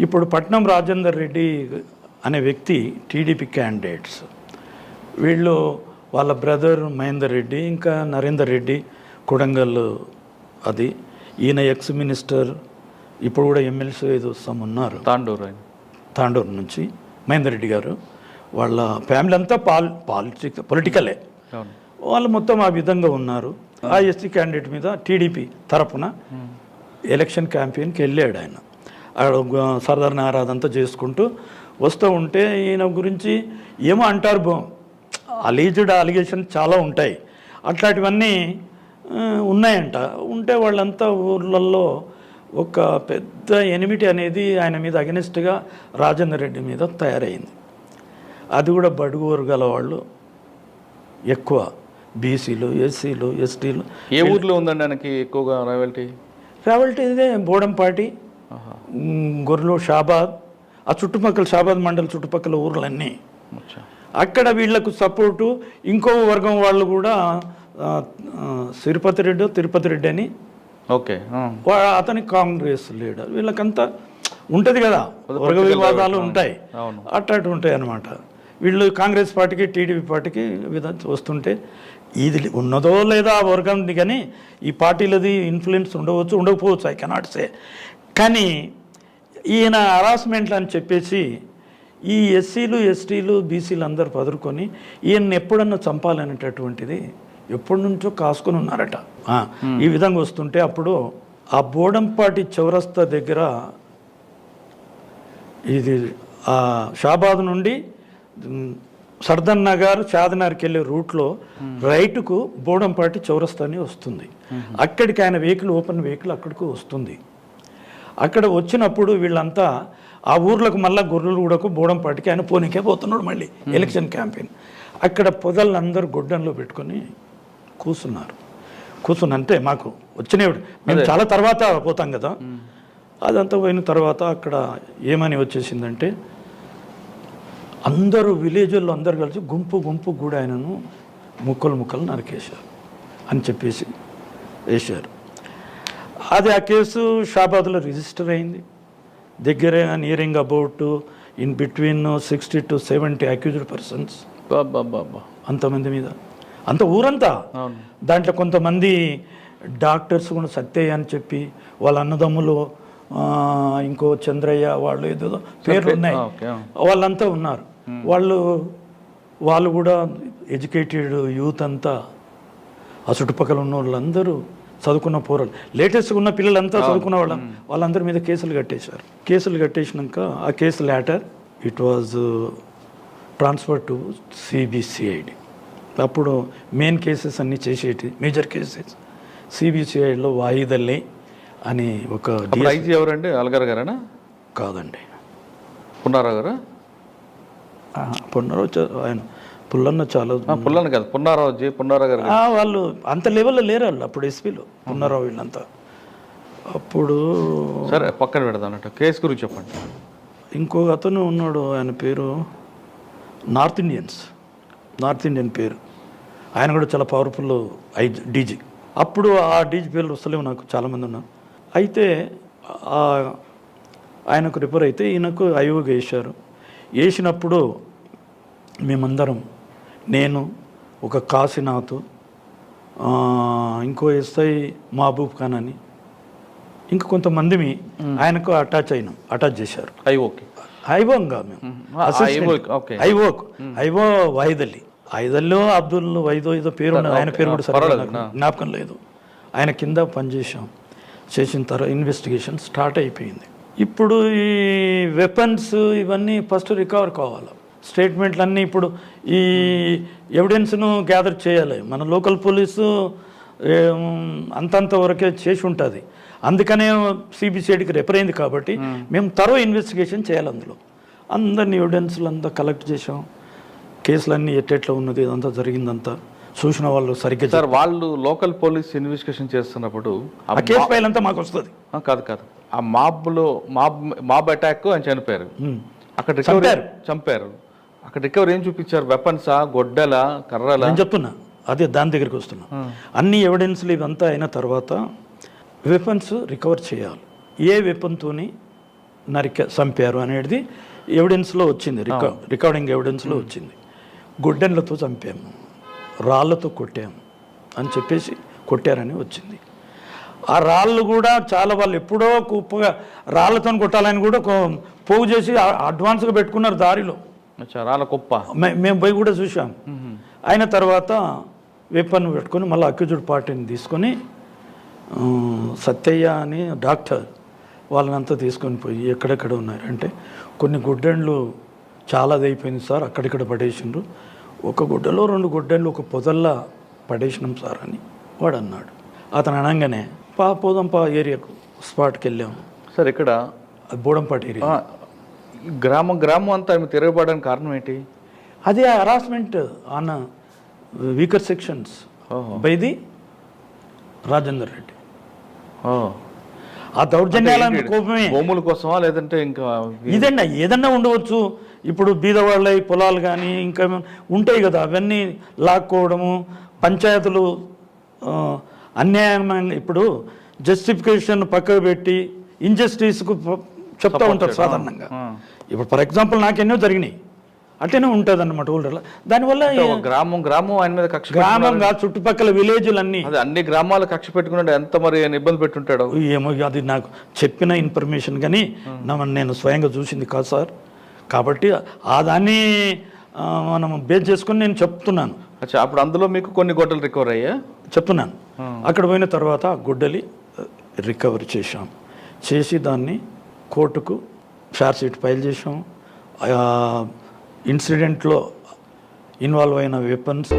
ఇప్పుడు పట్నం రాజేందర్ రెడ్డి అనే వ్యక్తి టీడీపీ క్యాండిడేట్స్, వీళ్ళు వాళ్ళ బ్రదర్ మహేందర్ రెడ్డి, ఇంకా నరేందర్ రెడ్డి కొడంగల్, అది ఈయన ఎక్స్ మినిస్టర్, ఇప్పుడు కూడా ఎమ్మెల్సీ ఏదో ఉన్నారు తాండూరు నుంచి మహేందర్ రెడ్డి గారు. వాళ్ళ ఫ్యామిలీ అంతా పొలిటికలే, వాళ్ళు మొత్తం ఆ విధంగా ఉన్నారు. ఆ ఎస్సీ క్యాండిడేట్ మీద టీడీపీ తరపున ఎలక్షన్ క్యాంపెయిన్కి వెళ్ళాడు ఆయన. సర్దార్ నారాజ్ అంతా చేసుకుంటూ వస్తూ ఉంటే ఈయన గురించి ఏమో అంటారు, అలిగేషన్ చాలా ఉంటాయి, అట్లాంటివన్నీ ఉన్నాయంట. ఉంటే వాళ్ళంతా ఊర్లలో ఒక పెద్ద ఎనిమిటీ అనేది ఆయన మీద అగెనిస్ట్గా రాజేందర్ రెడ్డి మీద తయారైంది. అది కూడా బడుగు వర్గాల వాళ్ళు ఎక్కువ, బీసీలు, ఎస్సీలు, ఎస్టీలు. ఏ ఊర్లో ఉందండి ఆయనకి ఎక్కువగా రాయల్టీ? ఇదే బోడంపాటి, గొర్రెలు, షాబాద్, ఆ చుట్టుపక్కల షాబాద్ మండలి చుట్టుపక్కల ఊర్లన్నీ. అక్కడ వీళ్లకు సపోర్టు ఇంకో వర్గం వాళ్ళు కూడా, తిరుపతి రెడ్డి అని, ఓకే, అతని కాంగ్రెస్ లీడర్. వీళ్ళకంతా ఉంటుంది కదా, వర్గ వివాదాలు ఉంటాయి, అట్లాంటి ఉంటాయి అన్నమాట. వీళ్ళు కాంగ్రెస్ పార్టీకి టీడీపీ పార్టీకి వస్తుంటే ఇది ఉన్నదో లేదా ఆ వర్గం, కానీ ఈ పార్టీలది ఇన్ఫ్లుయెన్స్ ఉండవచ్చు, ఉండకపోవచ్చు, ఐ కెనాట్ సే. కానీ ఈయన హరాస్మెంట్లు అని చెప్పేసి ఈ ఎస్సీలు, ఎస్టీలు, బీసీలు అందరూ పదురుకొని ఈయన్ని ఎప్పుడన్నా చంపాలనేటటువంటిది ఎప్పటి నుంచో కాసుకొని ఉన్నారట. ఈ విధంగా వస్తుంటే అప్పుడు ఆ బోడంపాటి చౌరస్తా దగ్గర, ఇది షాబాద్ నుండి సర్దన్ నగర్, చాదనగర్కి వెళ్ళే రూట్లో రైటుకు బోడంపాటి చౌరస్తా అని వస్తుంది. అక్కడికి ఆయన వెహికల్, ఓపెన్ వెహికల్ అక్కడికి వస్తుంది. అక్కడ వచ్చినప్పుడు వీళ్ళంతా ఆ ఊర్లకు మళ్ళీ గొర్రెలు కూడాకు బోడంపాటికి ఆయన పోనీకే పోతున్నాడు మళ్ళీ ఎలక్షన్ క్యాంపెయిన్. అక్కడ పొదలందరూ గొడ్డంలో పెట్టుకొని కూర్చుని అంటే మాకు వచ్చినప్పుడు మేము చాలా తర్వాత పోతాం కదా, అదంతా పోయిన తర్వాత అక్కడ ఏమని వచ్చేసిందంటే అందరూ విలేజ్లో అందరూ కలిసి గుంపు కూడా ఆయనను ముక్కలు నరికేశారు అని చెప్పేసి వేశారు. అది ఆ కేసు షాబాద్లో రిజిస్టర్ అయింది. దగ్గర nearing about in between 60 to 70 accused persons, అంతమంది మీద, అంత ఊరంతా. దాంట్లో కొంతమంది డాక్టర్స్ కూడా సత్యయ్య అని చెప్పి, వాళ్ళ అన్నదమ్ములు, ఇంకో చంద్రయ్య, వాళ్ళు ఏదో పేర్లు ఉన్నాయి, వాళ్ళంతా ఉన్నారు. వాళ్ళు కూడా ఎడ్యుకేటెడ్ యూత్ అంతా, ఆ చుట్టుపక్కల ఉన్న వాళ్ళందరూ చదువుకున్న పోరలు, లేటెస్ట్గా ఉన్న పిల్లలంతా చదువుకున్న వాళ్ళందరి మీద కేసులు కట్టేశారు. కేసులు కట్టేసినాక ఆ case later it was transfer to CBCID. అప్పుడు మెయిన్ కేసెస్ అన్నీ చేసేటి, మేజర్ కేసెస్ సిబిసిఐడిలో వాయిదల్లే అని ఒక ఐజీ ఎవరండి? అల్గార్ గారేనా? కాదండి, పున్నారావు గారా? ఆయన పుల్లన్న, చాలా పుల్లన్న కాదు, పున్నారావు గారు. వాళ్ళు అంత లెవెల్లో లేరు వాళ్ళు అప్పుడు, ఎస్పీలో పున్నారావు వీళ్ళంతా. అప్పుడు సరే పక్కన పెడదాం అన్నట్టు, కేసు గురించి చెప్పండి. ఇంకో అతను ఉన్నాడు, ఆయన పేరు నార్త్ ఇండియన్ పేరు, ఆయన కూడా చాలా పవర్ఫుల్ డీజీ. అప్పుడు ఆ డీజీ పేర్లు వస్తలేవు నాకు, చాలామంది ఉన్నారు. అయితే ఆయనకు రిపేర్ అయితే ఈయనకు ఐఓగా వేసినప్పుడు మేమందరం, నేను, ఒక కాశీనాథ్, ఇంకో ఎస్ఐ మహబూబ్ ఖాన్ అని, ఇంకా కొంతమంది ఆయనకు అటాచ్ చేశారు. ఐఓగా మేము ఐఓ వైదల్లో అబ్దుల్ వైదో ఏదో పేరు ఉన్నది, ఆయన పేరు కూడా సరిగ్గా జ్ఞాపకం లేదు. ఆయన కింద చేసిన తర్వాత ఇన్వెస్టిగేషన్ స్టార్ట్ అయిపోయింది. ఇప్పుడు ఈ వెపన్స్ ఇవన్నీ ఫస్ట్ రికవర్ కావాలి, స్టేట్మెంట్లన్నీ ఇప్పుడు ఈ ఎవిడెన్స్ను గ్యాదర్ చేయాలి. మన లోకల్ పోలీసు అంతంత వరకే చేసి ఉంటుంది, అందుకనే సిబిసిఐడికి రెఫర్ అయింది. కాబట్టి మేము ఇన్వెస్టిగేషన్ చేయాలి. అందులో అందరినీ ఎవిడెన్స్లు అంతా కలెక్ట్ చేసాం, కేసులన్నీ ఎట్లా ఉన్నది, ఇదంతా జరిగిందంతా చూసిన వాళ్ళు సరిగ్గా. సార్, వాళ్ళు లోకల్ పోలీస్ ఇన్వెస్టిగేషన్ చేస్తున్నప్పుడు ఆ కేసు ఫైల్ అంతా మాకు వస్తుంది. కాదు, ఆ మాబ్ అటాక్ అని చనిపోయారు, అక్కడ చంపారు. అక్కడ రికవరీ ఏం చూపించారు? వెపన్సా, గొడ్డల, కర్రల? నేను చెప్తున్నా, అదే దాని దగ్గరికి వస్తున్నా. అన్ని ఎవిడెన్స్లు ఇవంతా అయిన తర్వాత వెపన్స్ రికవర్ చేయాలి. ఏ వెపన్తోని చంపారు అనేది ఎవిడెన్స్లో వచ్చింది, రికార్డింగ్ ఎవిడెన్స్లో వచ్చింది. గొడ్డెన్లతో చంపాము, రాళ్ళతో కొట్టాము అని చెప్పేసి కొట్టారని వచ్చింది. ఆ రాళ్ళు కూడా చాలా వాళ్ళు ఎప్పుడో కుప్పగా రాళ్ళతో కొట్టాలని కూడా పోగు చేసి అడ్వాన్స్గా పెట్టుకున్నారు దారిలో. రాళ్ళ కుప్ప మేము పోయి కూడా చూసాం. అయిన తర్వాత వెపన్ పెట్టుకొని మళ్ళీ అక్యూజ్డ్ పార్టీని తీసుకొని సత్యయ్య అని డాక్టర్ వాళ్ళనంతా తీసుకొని పోయి ఎక్కడెక్కడ ఉన్నారు అంటే కొన్ని గుడ్డెండ్లు చాలాది అయిపోయింది సార్, అక్కడిక్కడ పడేసిండ్రు, ఒక గుడ్డలో 2 గుడ్డెండ్లు ఒక పొదల్లా పడేసినాం సార్ అని వాడు అన్నాడు. అతను అనగానే పోదంపా ఏరియాకు స్పాట్కి వెళ్ళాము సార్. ఇక్కడ బోడంపాటి ఏరియా గ్రామం అంతా తిరగబడడానికి కారణం ఏంటి? అదే harassment on weaker sections by the Rajender Reddy. ఆ దౌర్జన్యాల కోపమే. భూముల కోసమా లేదంటే ఇంకా ఇదండి ఏదన్నా ఉండవచ్చు. ఇప్పుడు బీదవాళ్ళ పొలాలు కానీ ఇంకా ఉంటాయి కదా, అవన్నీ లాక్కోవడము, పంచాయతీలు అన్యాయమైన ఇప్పుడు జస్టిఫికేషన్ పక్కకు పెట్టి ఇంజస్టిస్కు చెప్తూ ఉంటారు సాధారణంగా. ఇప్పుడు ఫర్ ఎగ్జాంపుల్ నాకెన్నో జరిగినాయి, అట్లనే ఉంటుంది అన్నమాట ఊళ్ళో. దానివల్ల గ్రామం ఆయన మీద కక్ష, గ్రామంగా చుట్టుపక్కల విలేజ్లన్నీ అన్ని గ్రామాలు కక్ష పెట్టుకున్నాడు. ఎంత మరి ఇబ్బంది పెట్టుంటాడు ఏమో, అది నాకు చెప్పిన ఇన్ఫర్మేషన్ కానీ నేను స్వయంగా చూసింది కాదు సార్. కాబట్టి ఆ దాన్ని మనం బేస్ చేసుకొని నేను చెప్తున్నాను. అప్పుడు అందులో మీకు కొన్ని గొడ్డలు రికవర్ అయ్యా చెప్తున్నాను. అక్కడ పోయిన తర్వాత ఆ గుడ్డలి రికవర్ చేసి దాన్ని కోర్టుకు ఛార్జ్ షీట్ ఫైల్ చేసాం. ఇన్సిడెంట్లో ఇన్వాల్వ్ అయిన వెపన్స్